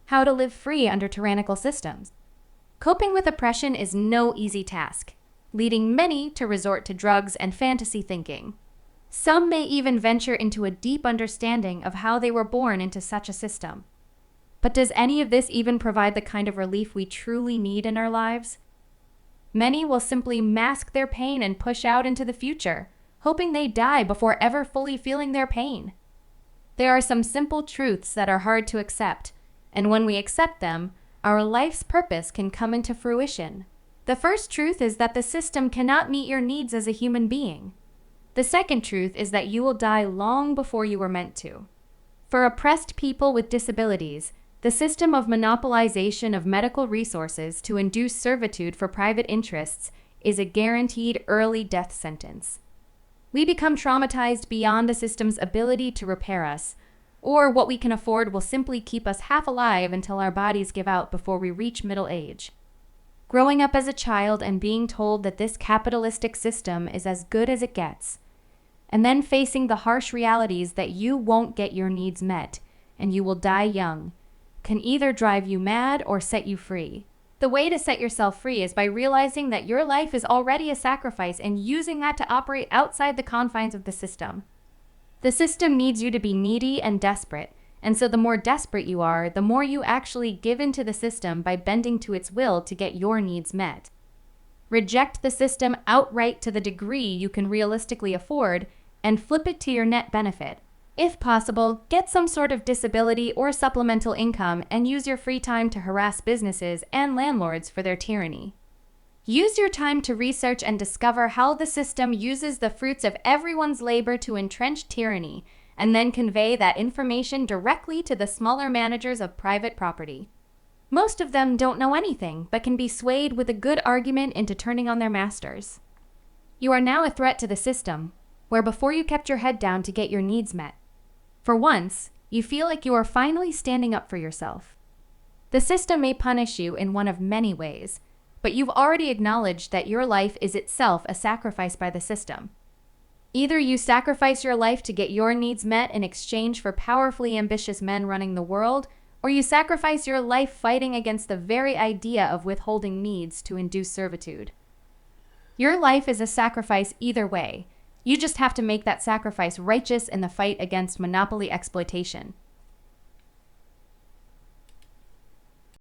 How to live free under tyrannical systems. Coping with oppression is no easy task, leading many to resort to drugs and fantasy thinking. Some may even venture into a deep understanding of how they were born into such a system. But does any of this even provide the kind of relief we truly need in our lives? Many will simply mask their pain and push out into the future, hoping they die before ever fully feeling their pain. There are some simple truths that are hard to accept, and when we accept them, our life's purpose can come into fruition. The first truth is that the system cannot meet your needs as a human being. The second truth is that you will die long before you were meant to. For oppressed people with disabilities, the system of monopolization of medical resources to induce servitude for private interests is a guaranteed early death sentence. We become traumatized beyond the system's ability to repair us, or what we can afford will simply keep us half alive until our bodies give out before we reach middle age. Growing up as a child and being told that this capitalistic system is as good as it gets, and then facing the harsh realities that you won't get your needs met and you will die young, can either drive you mad or set you free. The way to set yourself free is by realizing that your life is already a sacrifice and using that to operate outside the confines of the system. The system needs you to be needy and desperate, and so the more desperate you are, the more you actually give into the system by bending to its will to get your needs met. Reject the system outright to the degree you can realistically afford and flip it to your net benefit. If possible, get some sort of disability or supplemental income and use your free time to harass businesses and landlords for their tyranny. Use your time to research and discover how the system uses the fruits of everyone's labor to entrench tyranny, and then convey that information directly to the smaller managers of private property. Most of them don't know anything, but can be swayed with a good argument into turning on their masters. You are now a threat to the system, where before you kept your head down to get your needs met. For once, you feel like you are finally standing up for yourself. The system may punish you in one of many ways, but you've already acknowledged that your life is itself a sacrifice by the system. Either you sacrifice your life to get your needs met in exchange for powerfully ambitious men running the world, or you sacrifice your life fighting against the very idea of withholding needs to induce servitude. Your life is a sacrifice either way. You just have to make that sacrifice righteous in the fight against monopoly exploitation.